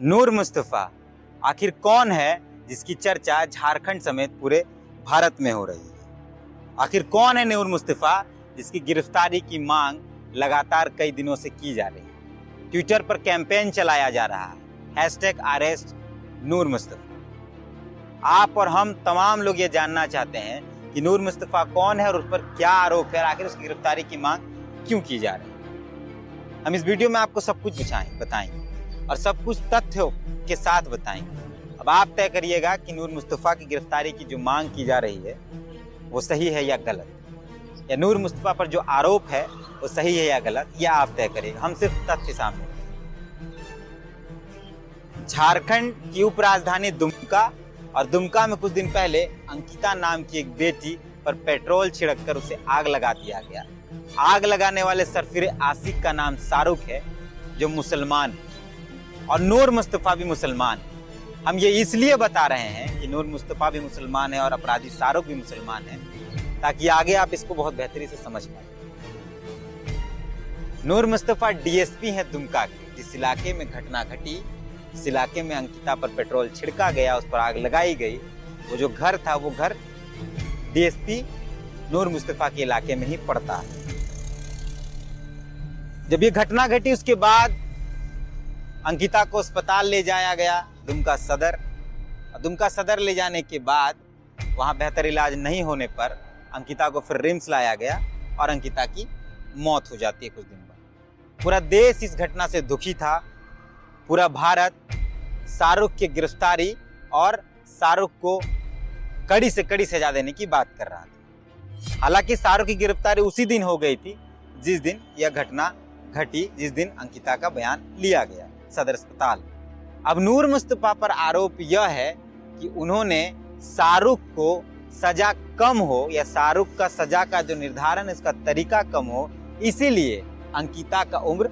नूर मुस्तफा आखिर कौन है जिसकी चर्चा झारखंड समेत पूरे भारत में हो रही है? आखिर कौन है नूर मुस्तफा जिसकी गिरफ्तारी की मांग लगातार कई दिनों से की जा रही है? ट्विटर पर कैंपेन चलाया जा रहा है #अरेस्ट नूर मुस्तफा। आप और हम तमाम लोग ये जानना चाहते हैं कि नूर मुस्तफा कौन है और उस पर क्या आरोप है, आखिर उसकी गिरफ्तारी की मांग क्यों की जा रही है। हम इस वीडियो में आपको सब कुछ बताएंगे और सब कुछ तथ्यों के साथ बताएंगे। अब आप तय करिएगा कि नूर मुस्तफा की गिरफ्तारी की जो मांग की जा रही है वो सही है या गलत, या नूर मुस्तफा पर जो आरोप है वो सही है या गलत, या आप तय करिएगा। हम सिर्फ तथ्य सामने। झारखंड की उपराजधानी दुमका, और दुमका में कुछ दिन पहले अंकिता नाम की एक बेटी पर पेट्रोल छिड़ककर उसे आग लगा दिया गया। आग लगाने वाले सरफिरे आशिक का नाम शाहरुख है, जो मुसलमान है, और नूर मुस्तफा भी मुसलमान है। हम ये इसलिए बता रहे हैं कि नूर मुस्तफा भी मुसलमान है और अपराधी शाहरुख भी मुसलमान है, ताकि आगे आप इसको बहुत बेहतरी से समझ पाए। नूर मुस्तफा डीएसपी है दुमका के। जिस इलाके में घटना घटी, इस इलाके में अंकिता पर पेट्रोल छिड़का गया, उस पर आग लगाई गई, वो जो घर था वो घर डीएसपी नूर मुस्तफा के इलाके में ही पड़ता है। जब ये घटना घटी उसके बाद अंकिता को अस्पताल ले जाया गया, दुमका सदर ले जाने के बाद वहां बेहतर इलाज नहीं होने पर अंकिता को फिर रिम्स लाया गया और अंकिता की मौत हो जाती है कुछ दिन बाद। पूरा देश इस घटना से दुखी था। पूरा भारत शाहरुख की गिरफ्तारी और शाहरुख को कड़ी से कड़ी सजा देने की बात कर रहा था। हालांकि शाहरुख की गिरफ्तारी उसी दिन हो गई थी जिस दिन यह घटना घटी, जिस दिन अंकिता का बयान लिया गया सदर अस्पताल। अब नूर मुस्तफा पर आरोप यह है कि उन्होंने शाहरुख को सजा कम हो, या शाहरुख का सजा का जो निर्धारण है इसका तरीका कम हो, इसीलिए अंकिता का उम्र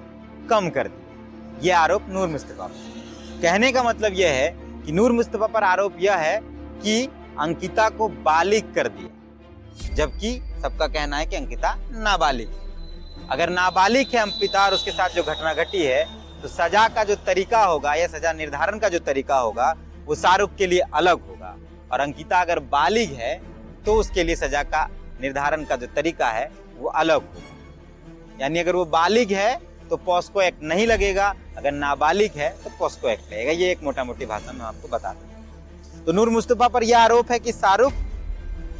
कम कर दी। यह आरोप नूर मुस्तफा पर। कहने का मतलब यह है कि नूर मुस्तफा पर आरोप यह है कि अंकिता को बालिग कर दिया, जबकि सबका कहना है कि अंकिता नाबालिग। अगर नाबालिग है अंकिता और उसके साथ जो घटना घटी है, तो सजा का जो तरीका होगा या सजा निर्धारण का जो तरीका होगा वो शाहरुख के लिए अलग होगा, और अंकिता अगर बालिग है तो उसके लिए सजा का निर्धारण का जो तरीका है वो अलग होगा। यानी अगर वो बालिग है तो पॉस्को एक्ट नहीं लगेगा, अगर नाबालिग है तो पॉस्को एक्ट लगेगा। ये एक मोटा मोटी भाषा में आपको बता दूं। तो नूर मुस्तफा पर यह आरोप है कि शाहरुख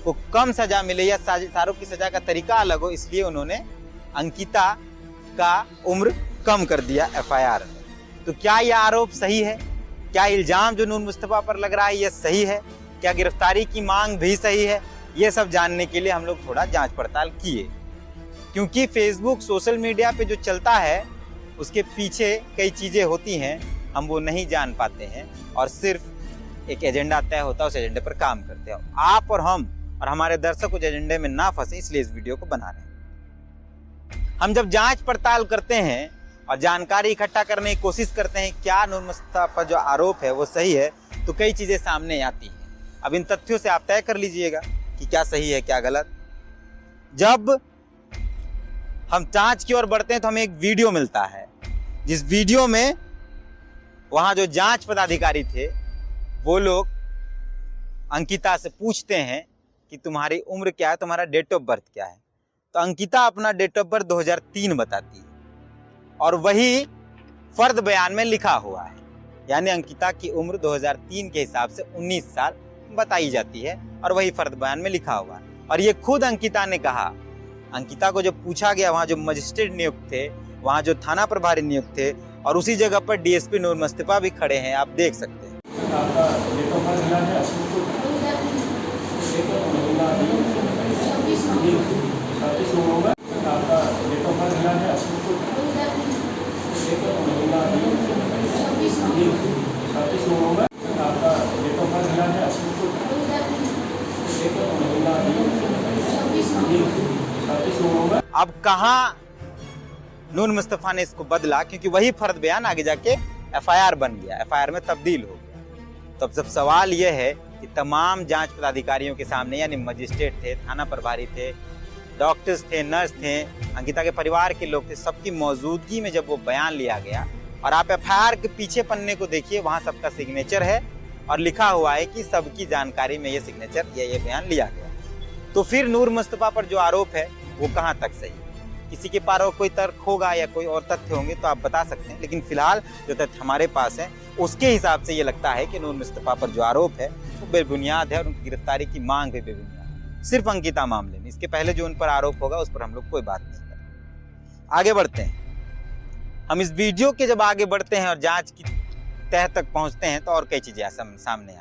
को कम सजा मिले या शाहरुख की सजा का तरीका अलग हो, इसलिए उन्होंने अंकिता का उम्र कम कर दिया एफआईआर में। तो क्या यह आरोप सही है? क्या इल्जाम जो नूर मुस्तफा पर लग रहा है यह सही है? क्या गिरफ्तारी की मांग भी सही है? ये सब जानने के लिए हम लोग थोड़ा जांच पड़ताल किए, क्योंकि फेसबुक सोशल मीडिया पे जो चलता है उसके पीछे कई चीजें होती हैं, हम वो नहीं जान पाते हैं और सिर्फ एक एजेंडा तय होता है, उस एजेंडे पर काम करते हैं। आप और हम और हमारे दर्शक उस एजेंडे में ना फंसे, इसलिए इस वीडियो को बना रहे हैं। हम जब जांच पड़ताल करते हैं और जानकारी इकट्ठा करने की कोशिश करते हैं क्या नूर मुस्तफा पर जो आरोप है वो सही है, तो कई चीजें सामने आती हैं। अब इन तथ्यों से आप तय कर लीजिएगा कि क्या सही है क्या गलत। जब हम जांच की ओर बढ़ते हैं तो हमें एक वीडियो मिलता है, जिस वीडियो में वहां जो जांच पदाधिकारी थे वो लोग अंकिता से पूछते हैं कि तुम्हारी उम्र क्या है, तुम्हारा डेट ऑफ बर्थ क्या है। तो अंकिता अपना डेट ऑफ बर्थ 2003 बताती है, और वही फर्द बयान में लिखा हुआ है। यानी अंकिता की उम्र 2003 के हिसाब से 19 साल बताई जाती है, और वही फर्द बयान में लिखा हुआ है। और ये खुद अंकिता ने कहा। अंकिता को जब पूछा गया, वहां जो मजिस्ट्रेट नियुक्त थे, वहां जो थाना प्रभारी नियुक्त थे, और उसी जगह पर डीएसपी नूर मुस्तफा भी खड़े हैं, आप देख सकते हैं। अब कहां नूर मुस्तफा ने इसको बदला, क्योंकि वही फर्द बयान आगे जाके एफआईआर बन गया, एफआईआर में तब्दील हो गया। तो अब जब सवाल यह है कि तमाम जांच पदाधिकारियों के सामने, यानी मजिस्ट्रेट थे, थाना प्रभारी थे, डॉक्टर्स थे, नर्स थे, अंकिता के परिवार के लोग थे, सबकी मौजूदगी में जब वो बयान लिया गया और आप एफआईआर के पीछे पन्ने को देखिए, वहां सबका सिग्नेचर है और लिखा हुआ है कि सबकी जानकारी में ये सिग्नेचर ये बयान लिया गया। तो फिर नूर मुस्तफा पर जो आरोप है वो कहां तक सही है? किसी के पास कोई तर्क होगा या कोई और तथ्य होंगे तो आप बता सकते हैं, लेकिन फिलहाल जो तथ्य हमारे पास है उसके हिसाब से ये लगता है कि नूर मुस्तफा पर जो आरोप है वो बेबुनियाद है और उनकी गिरफ्तारी की मांग भी बेबुनियाद है, सिर्फ अंकिता मामले में। इसके पहले जो उन पर आरोप होगा उस पर हम लोग कोई बात नहीं करेंगे। आगे बढ़ते हैं। हम इस वीडियो के जब आगे बढ़ते हैं और जांच की तह तक पहुंचते हैं तो और कई चीजें सामने आती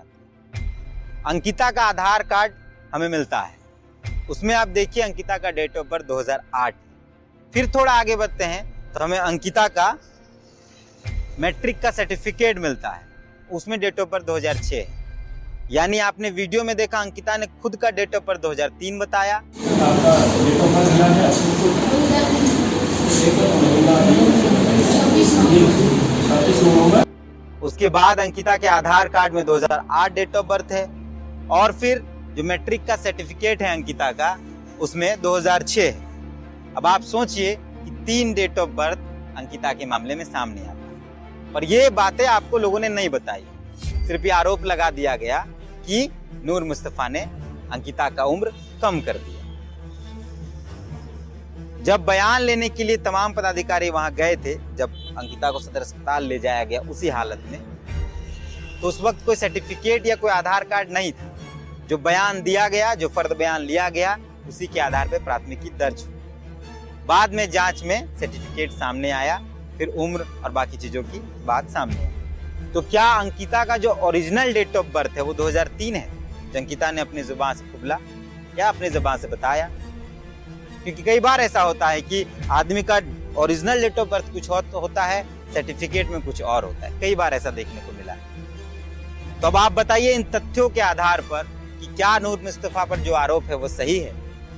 हैं। अंकिता का आधार कार्ड हमें मिलता है, उसमें आप देखिए अंकिता का डेट ऑफ बर्थ 2008। फिर थोड़ा आगे बढ़ते हैं तो हमें अंकिता का मैट्रिक का सर्टिफिकेट मिलता है, उसमें डेट ऑफ बर्थ 2006 है। यानी आपने वीडियो में देखा अंकिता ने खुद का डेट ऑफ बर्थ 2003 बताया। आपका डेट ऑफ बर्थ मिला है 26 नवंबर। उसके बाद अंकिता के आधार कार्ड में 2008 डेट ऑफ बर्थ है और फिर जो मैट्रिक का सर्टिफिकेट है अंकिता का उसमें 2006 है। अब आप सोचिए कि 3 डेट ऑफ बर्थ अंकिता के मामले में सामने आती है और ये बातें आपको लोगों ने नहीं बताई, सिर्फ ये आरोप लगा दिया गया कि नूर मुस्तफा ने अंकिता का उम्र कम कर दिया। जब बयान लेने के लिए तमाम पदाधिकारी वहां गए थे, जब अंकिता को सदर अस्पताल ले जाया गया उसी हालत में, तो उस वक्त कोई सर्टिफिकेट या कोई आधार कार्ड नहीं था। जो बयान दिया गया, जो फर्द बयान लिया गया, उसी के आधार पर प्राथमिकी दर्ज हुई। बाद में जांच में सर्टिफिकेट सामने आया, फिर उम्र और बाकी चीजों की बात सामने आई। तो क्या अंकिता का जो ओरिजिनल डेट ऑफ बर्थ है वो 2003 है, जो अंकिता ने अपनी जुबान से कुबला या अपनी जुबान से बताया? क्योंकि कई बार ऐसा होता है कि आदमी का ओरिजिनल डेट ऑफ बर्थ कुछ और होता है, सर्टिफिकेट में कुछ और होता है। कई बार ऐसा देखने को मिला है। तो अब आप बताइए इन तथ्यों के आधार पर कि क्या नूर मुस्तफा पर जो आरोप है वो सही है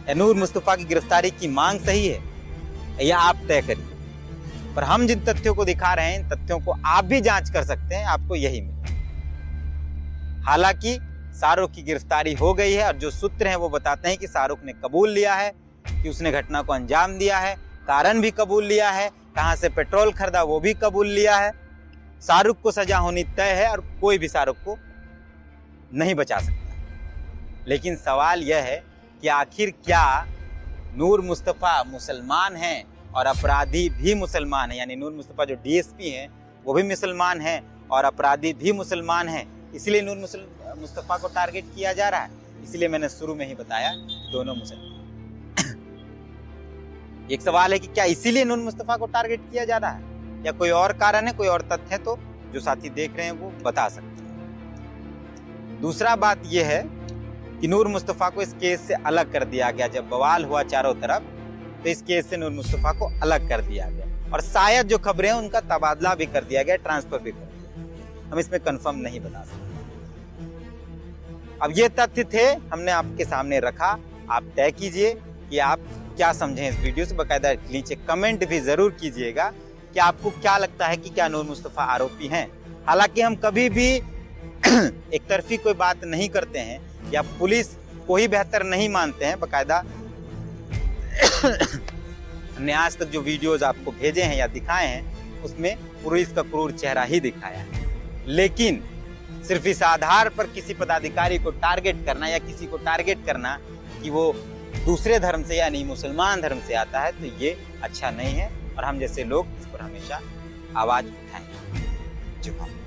या नूर मुस्तफा की गिरफ्तारी की मांग सही है, या आप तय करिए। पर हम जिन तथ्यों को दिखा रहे हैं इन तथ्यों को आप भी जांच कर सकते हैं, आपको यही मिलेगा। हालांकि शाहरुख की गिरफ्तारी हो गई है और जो सूत्र हैं वो बताते हैं कि शाहरुख ने कबूल लिया है कि उसने घटना को अंजाम दिया है, कारण भी कबूल लिया है, कहां से पेट्रोल खरीदा वो भी कबूल लिया है। शाहरुख को सजा होनी तय है और कोई भी शाहरुख को नहीं बचा सकता। लेकिन सवाल यह है कि आखिर क्या नूर मुस्तफा मुसलमान हैं और अपराधी भी मुसलमान हैं? यानी नूर मुस्तफा जो डीएसपी हैं वो भी मुसलमान हैं और अपराधी भी मुसलमान हैं, इसलिए नूर मुस्तफा को टारगेट किया जा रहा है? इसलिए मैंने शुरू में ही बताया दोनों मुसलमान। एक सवाल है कि क्या इसीलिए नूर मुस्तफा को टारगेट किया जा रहा है या कोई और कारण है, कोई और तथ्य है? तो जो साथी देख रहे हैं वो बता सकते हैं। दूसरा बात यह है कि नूर मुस्तफा को इस केस से अलग कर दिया गया। जब बवाल हुआ चारों तरफ तो इस केस से नूर मुस्तफा को अलग कर दिया गया और शायद जो खबरें हैं उनका तबादला भी कर दिया गया, ट्रांसफर भी कर दिया। हम इसमें कंफर्म नहीं बता सकते। अब ये तथ्य थे, हमने आपके सामने रखा। आप तय कीजिए कि आप क्या समझें इस वीडियो से। बाकायदा नीचे कमेंट भी जरूर कीजिएगा कि आपको क्या लगता है कि क्या नूर मुस्तफा आरोपी हैं। हालांकि हम कभी भी एक तरफी कोई बात नहीं करते हैं या पुलिस को ही बेहतर नहीं मानते हैं। बाकायदा हमने आज तक जो वीडियोस आपको भेजे हैं या दिखाए हैं उसमें पुलिस का क्रूर चेहरा ही दिखाया है। लेकिन सिर्फ इस आधार पर किसी पदाधिकारी को टारगेट करना या किसी को टारगेट करना कि वो दूसरे धर्म से यानी मुसलमान धर्म से आता है, तो ये अच्छा नहीं है और हम जैसे लोग इस पर हमेशा आवाज उठाएंगे।